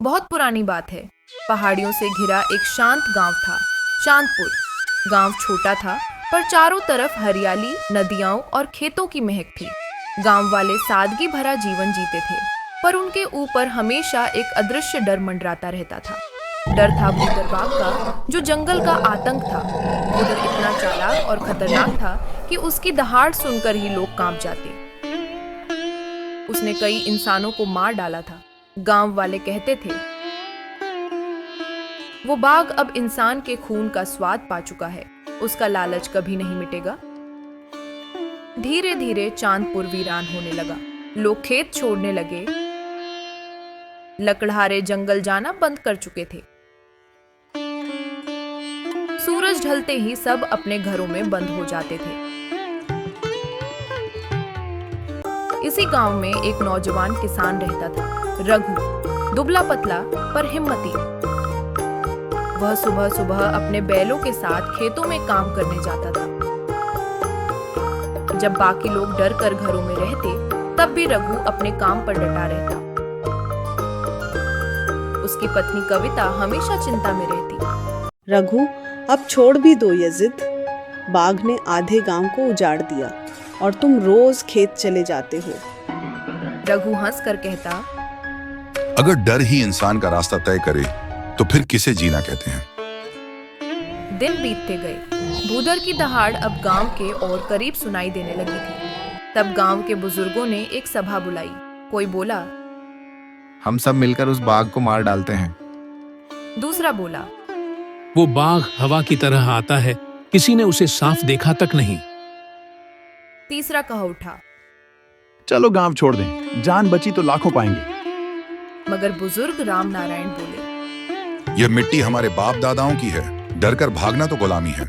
बहुत पुरानी बात है। पहाड़ियों से घिरा एक शांत गांव था, चांदपुर। गांव छोटा था, पर चारों तरफ हरियाली, नदियां और खेतों की महक थी। गांव वाले सादगी भरा जीवन जीते थे, पर उनके ऊपर हमेशा एक अदृश्य डर मंडराता रहता था। डर था भूदर बाघ का, जो जंगल का आतंक था। भूदर इतना चालाक और खतरनाक था कि उसकी दहाड़ सुनकर ही लोग कांप जाते। उसने कई इंसानों को मार डाला था। गांव वाले कहते थे, वो बाघ अब इंसान के खून का स्वाद पा चुका है, उसका लालच कभी नहीं मिटेगा। धीरे धीरे चांदपुर वीरान होने लगा। लोग खेत छोड़ने लगे, लकड़हारे जंगल जाना बंद कर चुके थे। सूरज ढलते ही सब अपने घरों में बंद हो जाते थे। इसी गांव में एक नौजवान किसान रहता था, रघु। दुबला पतला पर हिम्मती। वह सुबह सुबह अपने बैलों के साथ खेतों में काम करने जाता था। जब बाकी लोग डर कर घरों में रहते, तब भी रघु अपने काम पर डटा रहता। उसकी पत्नी कविता हमेशा चिंता में रहती। रघु, अब छोड़ भी दो ये जिद। बाघ ने आधे गांव को उजाड़ दिया और तुम रोज खेत चले जाते हो। रघु हंस कर कहता, अगर डर ही इंसान का रास्ता तय करे तो फिर किसे जीना कहते हैं। दिन बीतते गए। भूदर की दहाड़ अब गांव के और करीब सुनाई देने लगी थी। तब गांव के बुजुर्गों ने एक सभा बुलाई। कोई बोला, हम सब मिलकर उस बाघ को मार डालते हैं। दूसरा बोला, वो बाघ हवा की तरह आता है, किसी ने उसे साफ देखा तक नहीं। तीसरा कह उठा, चलो गांव छोड़ दें, जान बची तो लाखों पाएंगे। मगर बुजुर्ग राम नारायण बोले, यह मिट्टी हमारे बाप दादाओं की है, डर कर भागना तो गुलामी है।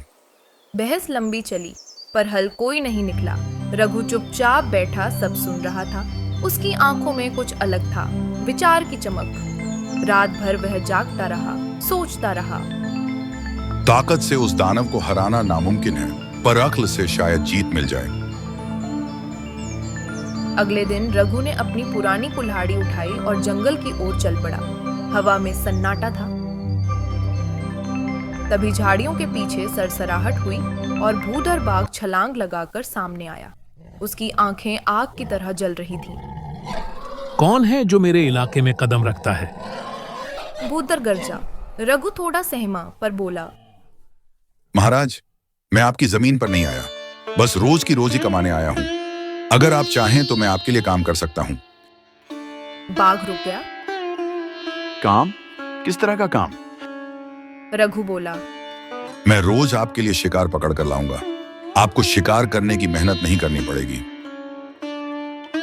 बहस लंबी चली, पर हल कोई नहीं निकला। रघु चुपचाप बैठा सब सुन रहा था। उसकी आंखों में कुछ अलग था, विचार की चमक। रात भर वह जागता रहा, सोचता रहा। ताकत से उस दानव को हराना नामुमकिन है, पर अक्ल से शायद जीत मिल जाए। अगले दिन रघु ने अपनी पुरानी कुल्हाड़ी उठाई और जंगल की ओर चल पड़ा। हवा में सन्नाटा था। तभी झाड़ियों के पीछे सरसराहट हुई और भूदर बाघ छलांग लगाकर सामने आया। उसकी आंखें आग की तरह जल रही थीं। कौन है जो मेरे इलाके में कदम रखता है? भूदर गरजा। रघु थोड़ा सहमा, पर बोला, महाराज, मैं आपकी जमीन पर नहीं आया, बस रोज की रोजी कमाने आया हूं। अगर आप चाहें तो मैं आपके लिए काम कर सकता हूं। बाघ रुक गया। काम? किस तरह का काम? रघु बोला, मैं रोज आपके लिए शिकार पकड़ कर लाऊंगा। आपको शिकार करने की मेहनत नहीं करनी पड़ेगी।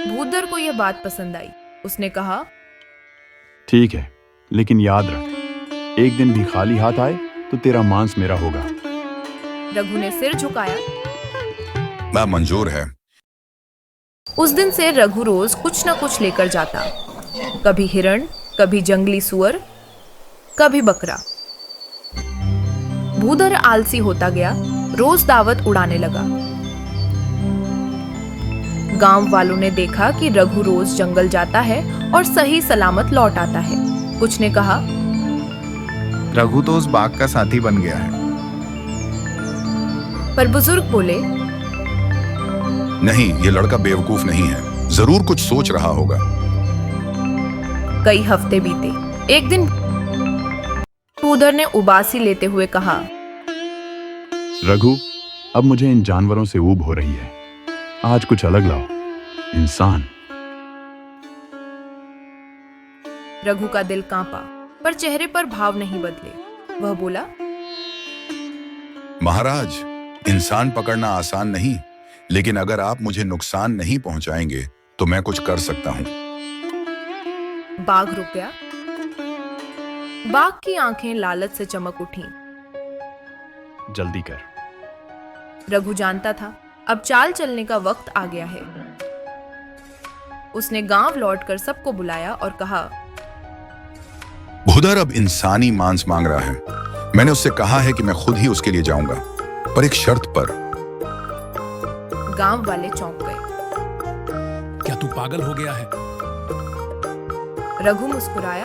भूदर को यह बात पसंद आई। उसने कहा, ठीक है, लेकिन याद रख, एक दिन भी खाली हाथ आए तो तेरा मांस मेरा होगा। रघु ने सिर झुकाया। मैं मंजूर है। उस दिन से रघु रोज कुछ न कुछ लेकर जाता। कभी हिरण, कभी जंगली सुअर, कभी बकरा। भूदर आलसी होता गया, रोज दावत उड़ाने लगा। गांव वालों ने देखा कि रघु रोज जंगल जाता है और सही सलामत लौट आता है। कुछ ने कहा, रघु तो उस बाघ का साथी बन गया है। पर बुजुर्ग बोले, नहीं, ये लड़का बेवकूफ नहीं है, जरूर कुछ सोच रहा होगा। कई हफ्ते बीते। एक दिन भूदर ने उबासी लेते हुए कहा, रघु, अब मुझे इन जानवरों से ऊब हो रही है। आज कुछ अलग लाओ, इंसान। रघु का दिल कांपा, पर चेहरे पर भाव नहीं बदले। वह बोला, महाराज, इंसान पकड़ना आसान नहीं, लेकिन अगर आप मुझे नुकसान नहीं पहुंचाएंगे तो मैं कुछ कर सकता हूं। बाघ रुक गया। बाघ की आंखें लालच से चमक उठीं। जल्दी कर। रघु जानता था, अब चाल चलने का वक्त आ गया है। उसने गांव लौटकर सबको बुलाया और कहा, भूदर अब इंसानी मांस मांग रहा है। मैंने उससे कहा है कि मैं खुद ही उसके लिए जाऊंगा, पर एक शर्त पर। गांव वाले चौंक गए। क्या तू पागल हो गया है? रघु मुस्कुराया।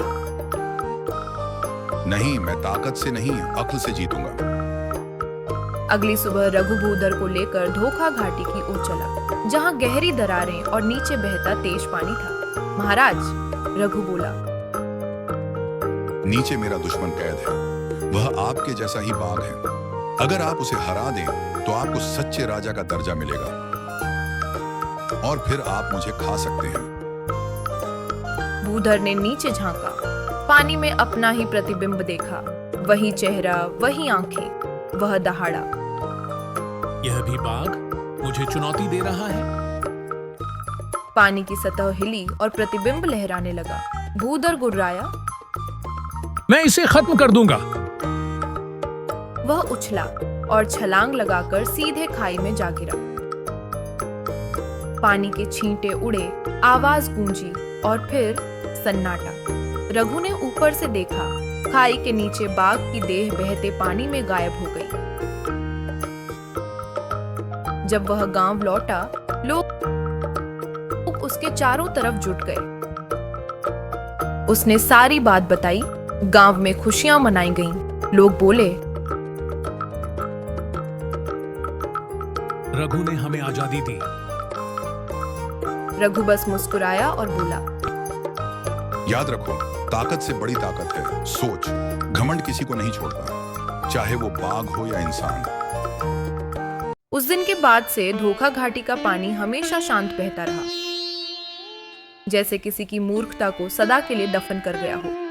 नहीं, मैं ताकत से नहीं, अक्ल से जीतूंगा। अगली सुबह रघु भूधर को लेकर धोखा घाटी की ओर चला, जहां गहरी दरारें और नीचे बहता तेज पानी था। महाराज, रघु बोला, नीचे मेरा दुश्मन कैद है, वह आपके जैसा ही बाघ है। अगर आप उसे हरा दें तो आपको सच्चे राजा का दर्जा मिलेगा और फिर आप मुझे खा सकते हैं। भूधर ने नीचे झांका, पानी में अपना ही प्रतिबिंब देखा। वही चेहरा, वही आंखें, वह दहाड़ा। यह भी बाघ मुझे चुनौती दे रहा है। पानी की सतह हिली और प्रतिबिंब लहराने लगा। भूधर गुर्राया, मैं इसे खत्म कर दूंगा। वह उछला और छलांग लगाकर सीधे खाई में जा गिरा। पानी के छींटे उड़े, आवाज गूंजी और फिर सन्नाटा। रघु ने ऊपर से देखा, खाई के नीचे बाघ की देह बहते पानी में गायब हो गई। जब वह गांव लौटा, लोग उसके चारों तरफ जुट गए। उसने सारी बात बताई। गांव में खुशियां मनाई गईं। लोग बोले, रघु ने हमें आजादी दी। रघु बस मुस्कुराया और बोला, याद रखो, ताकत से बड़ी ताकत है सोच। घमंड किसी को नहीं छोड़ता, चाहे वो बाघ हो या इंसान। उस दिन के बाद से धोखा घाटी का पानी हमेशा शांत बहता रहा, जैसे किसी की मूर्खता को सदा के लिए दफन कर गया हो।